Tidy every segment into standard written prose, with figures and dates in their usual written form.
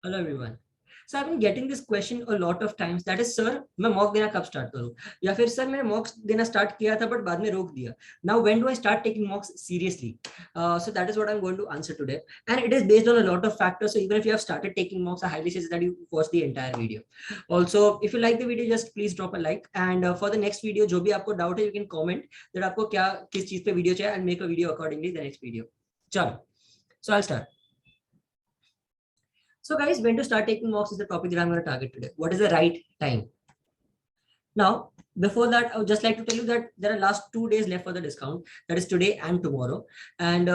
Hello everyone. So I've been getting this question a lot of times. That is, sir, मैं mock देना कब start करूँ? या फिर सर मैंने मॉक्स देना स्टार्ट किया था बट बाद में रोक दिया. Now when do I start taking mocks seriously? So that is what I'm going to answer today, and it is based on a lot of factors. So even if you have started taking mocks, I highly suggest that you watch the entire video. Also, if you like the video, just please drop a like. And for the next video, जो भी आपको doubt है, you can comment that आपको क्या किस चीज पे video चाहिए and make a video accordingly the next video. चलो, so I'll start. So guys, when to start taking mocks is the topic that I'm going to target today. What is the right time? Now, before that, I would just like to tell you that there are last 2 days left for the discount. That is today and tomorrow. And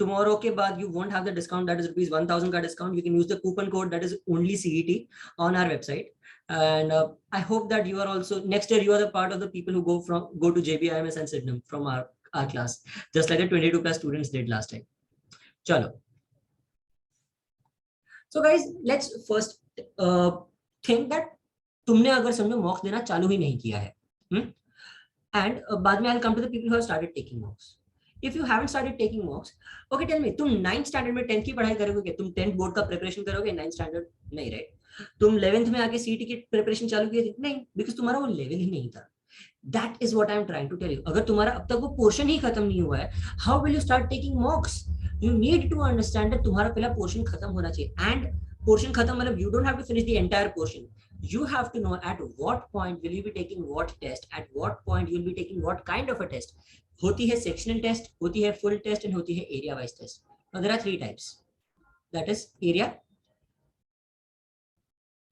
tomorrow ke baad you won't have the discount. That is rupees 1000 ka discount. You can use the coupon code that is only CET on our website. And I hope that you are also next year you are the part of the people who go to JBIMS and Sydenham from our class, just like the 22 plus students did last time. Chalo. So guys, let's first think that तुमने अगर समझो मॉक्स देना चालू ही नहीं किया है, and बाद में I will come to the people who have started taking mocks. If you haven't started taking mocks, okay tell me, तुम 9th स्टैंडर्ड में 10th की पढ़ाई करोगे क्या? तुम 10th बोर्ड का प्रिपरेशन करोगे 9th स्टैंडर्ड? नहीं, राइट. तुम 11th में आके सीटी की प्रिपरेशन चालू किए? नहीं, बिकॉज तुम्हारा वो लेवल ही नहीं था. That is what I am trying to tell you. अगर तुम्हारा अब तक वो पोर्शन ही खत्म नहीं हुआ है, how will you start taking mocks? You need to understand that तुम्हारा पहला पोर्शन खत्म होना चाहिए. एंड पोर्शन खत्म मतलब you don't have to finish the entire portion. You have to know at what point will you be taking what test, at what point you'll be taking what kind of a test. होती है sectional test, होती है full test, and होती है area wise test. Now there are 3 types. That is area,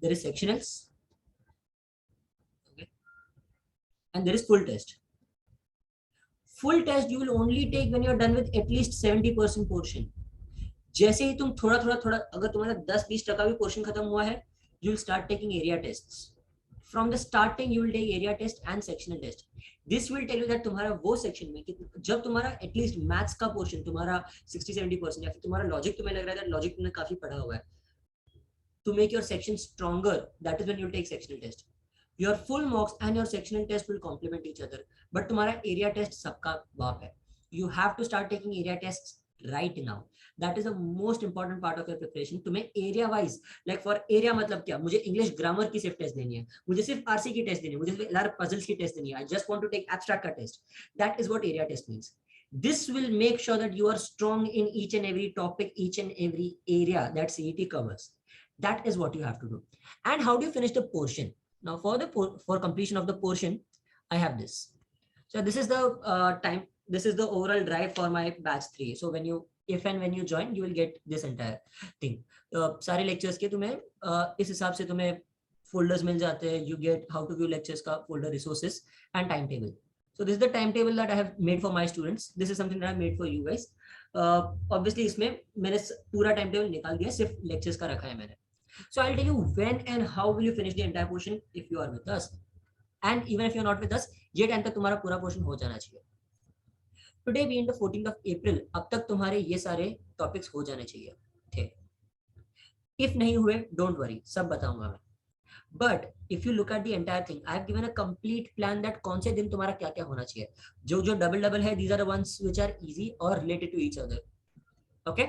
there is sectionals, okay, and there is full test. Full test you will only take when you are done with at least 70% portion. जैसे ही तुम थोड़ा थोड़ा थोड़ा अगर तुम्हारा 10-20% भी portion खत्म हुआ है, you will start taking area tests. From the starting you will take area test and sectional test. This will tell you that तुम्हारा वो सेक्शन में जब तुम्हारा एटलीस्ट मैथ्स का पोर्शन तुम्हारा 60-70% या फिर तुम्हारा लॉजिक तुम्हें लग रहा है लॉजिक तुमने काफी पढ़ा हुआ है, to make your section stronger, that is when you take sectional test. Your full mocks and your sectional test will complement each other, but तुम्हारा area test सबका बाप है. You have to start taking area tests right now. That is the most important part of your preparation. तुम्हें area wise, like for area मतलब क्या, मुझे English grammar की सिर्फ टेस्ट देनी है, मुझे सिर्फ RC की टेस्ट देनी है, मुझे सिर्फ LR puzzles की टेस्ट देनी है. I just want to take abstract का test. That is what area test means. This will make sure that you are strong in each and every topic, each and every area that CET covers. That is what you have to do. And how do you finish the portion? Now for completion of the portion, I have this. So this is the time. This is the overall drive for my batch 3. So when you join, you will get this entire thing. सारे lectures के तुम्हें इस हिसाब से तुम्हें folders मिल जाते हैं. You get how to view lectures का folder, resources and timetable. So this is the timetable that I have made for my students. This is something that I have made for you guys. Obviously इसमें मैंने पूरा timetable निकाल दिया, सिर्फ lectures का रखा है मैंने. So I'll tell you when and how will you finish the entire portion if you are with us. And even if you're not with us, ये टाइम तक तुम्हारा पूरा पोर्शन हो जाना चाहिए. Today being the 14th of April, अब तक तुम्हारे ये सारे टॉपिक्स हो जाने चाहिए थे. If नहीं हुए, don't worry, सब बताऊंगा मैं. But if you look at the entire thing, I have given a complete plan that कौन से दिन तुम्हारा क्या क्या होना चाहिए. जो जो डबल है, these are the ones which are easy or related to each other. Okay?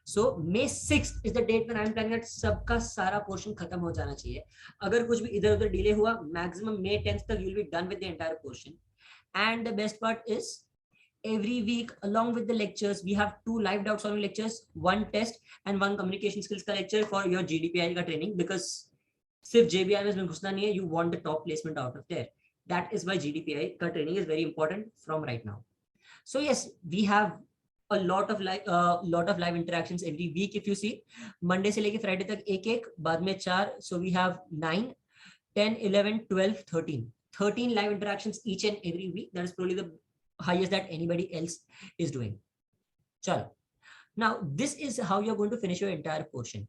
So May 6th is the date when I am planning that सबका सारा पोर्शन खत्म हो जाना चाहिए. अगर कुछ भी इधर उधर डिले हुआ, maximum May 10th तक you will be done with the entire portion. And the best part is every week along with the lectures we have 2 live doubt solving lectures, 1 test and 1 communication skills का lecture for your GDPI का training, because सिर्फ JBIMS में घुसना नहीं है, you want the top placement out of there. That is why GDPI का training is very important from right now. So yes, we have a lot of live interactions every week. If you see, Monday से लेके Friday तक एक बाद में 4, so we have 9, 10, 11, 12, 13 live interactions each and every week. That is probably the highest that anybody else is doing. Chalo. Now this is how you're going to finish your entire portion.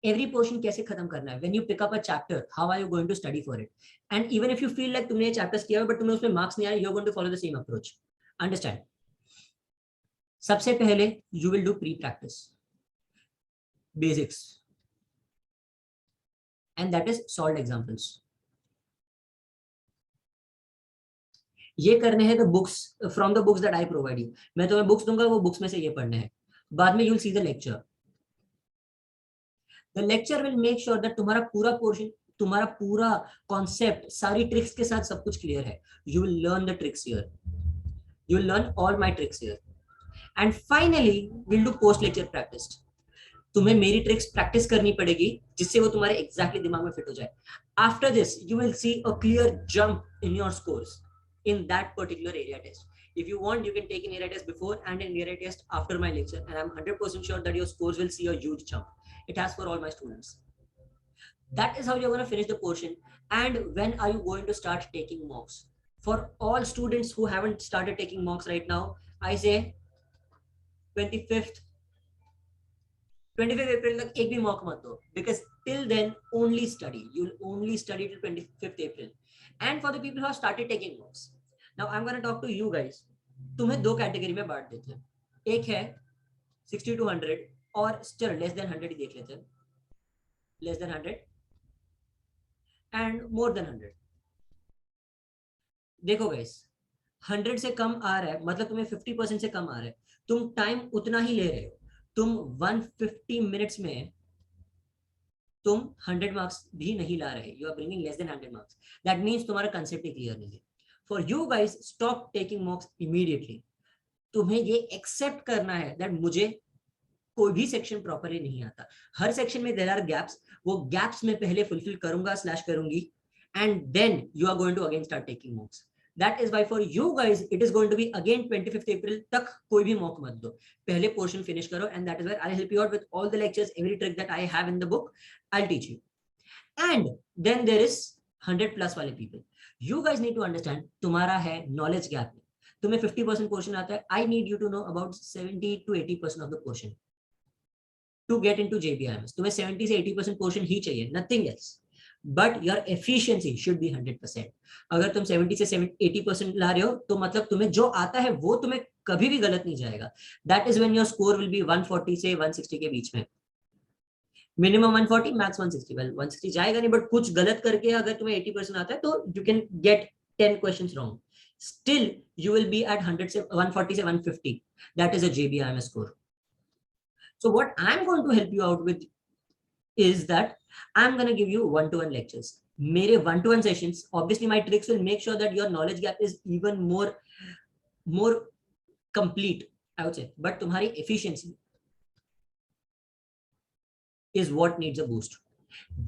Every portion कैसे खत्म करना है? When you pick up a chapter, how are you going to study for it? And even if you feel like तुमने chapters किया है but तुम्हें उसमें marks नहीं आ रहे, you're going to follow the same approach. Understand? सबसे पहले you will do pre-practice, basics, and that is solved examples. ये करने हैं the books, from the books that I provide you. मैं तुम्हें books दूंगा, वो books में से ये पढ़ने हैं. बाद में you will see the lecture. The lecture will make sure that तुम्हारा पूरा पोर्शन, तुम्हारा पूरा कॉन्सेप्ट, सारी ट्रिक्स के साथ सब कुछ क्लियर है. You will learn the tricks here, you will learn all my tricks here. And finally will do post lecture practice. तुम्हें मेरी ट्रिक्स प्रैक्टिस करनी पड़ेगी जिससे वो तुम्हारे एग्जैक्टली दिमाग में फिट हो जाए. After this you will see a clear jump in your scores in that particular area test. If you want, you can take an area test before and an area test after my lecture, and I'm 100% sure that your scores will see a huge jump. It has for all my students. That is how you're going to finish the portion. And when are you going to start taking mocks? For all students who haven't started taking mocks right now, I say 25th 25th April तक एक भी mock मत दो, because till then only study. You'll only study till 25th April. And for the people who have started taking mocks, now I'm going to talk to you guys. तुम्हें दो category में बांट देते हैं. एक है 60 to 100 और चलो लेस देन 100 ही देख लेते हैं. Less than 100 and more than 100. देखो गाइस, 100 से कम आ रहा है मतलब तुम्हें 50% से कम आ रहा है. तुम टाइम उतना ही ले रहे हो. तुम 150 मिनट्स में तुम 100 मार्क्स भी नहीं ला रहे. You are bringing less than 100 marks. That means तुम्हारा कांसेप्ट ही क्लियर नहीं है. For you guys, stop taking mocks immediately. तुम्हें ये एक्सेप्ट करना है दैट मुझे कोई भी सेक्शन प्रॉपरली नहीं आता. हर सेक्शन में देयर आर गैप्स. वो गैप्स में पहले फुलफिल करूंगा स्लैश करूंगी, and then you are going to again start taking mocks. That is why for you guys it is going to be again 25th April तक कोई भी mock मत दो. पहले पोर्शन फिनिश करो, and that is where I'll help you out with all the lectures, every trick that I have in the book I'll teach you. And then there is 100 plus वाले people. You guys need to understand तुम्हारा है knowledge gap में. तुम्हें 50% portion आता है. I need you to know about 70 to 80% of the portion to get into JBIMS. तुम्हें 70 से 80% portion ही चाहिए, nothing else. But your efficiency should be 100%. अगर तुम 70 से 80% ला रहे हो तो मतलब तुम्हें जो आता है वो तुम्हें कभी भी गलत नहीं जाएगा. That is when your score will be 140 से 160 के बीच में. Minimum 140, max 160. वेल 160 जाएगा नहीं, बट कुछ गलत करके अगर तुम्हें 80% आता है तो you can get 10 questions wrong. Still you will be at 100 से 140 से 150. That is a JBIMS score. So what I'm going to help you out with is that I'm going to give you one-to-one lectures. मेरे one-to-one sessions, obviously my tricks will make sure that your knowledge gap is even more complete, I would say. But तुम्हारी efficiency is what needs a boost.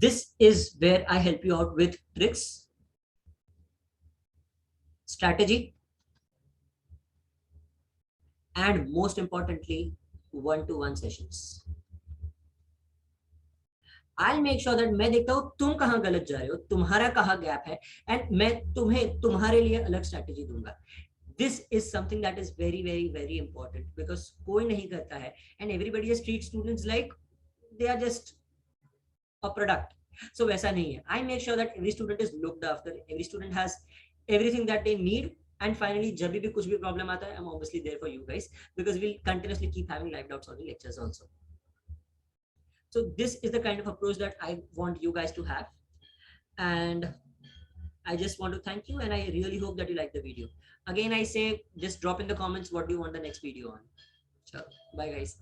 This is where I help you out with tricks, strategy, and most importantly, one-to-one sessions. I'll make sure that मैं देखता हूँ तुम कहाँ गलत जा रहे हो, तुम्हारा कहाँ गैप है, एंड मैं तुम्हें तुम्हारे लिए अलग स्ट्रैटेजी दूंगा. This is something that is very very very important because कोई नहीं करता है, and everybody just treats students like they are just a product. So वैसा नहीं है. I make sure that every student is looked after, every student has everything that they need, and finally जब भी कुछ भी problem आता है, I'm obviously there for you guys because we'll continuously keep having live doubt solving lectures also. So this is the kind of approach that I want you guys to have, and I just want to thank you, and I really hope that you like the video. Again, I say just drop in the comments what do you want the next video on. Chalo, bye guys.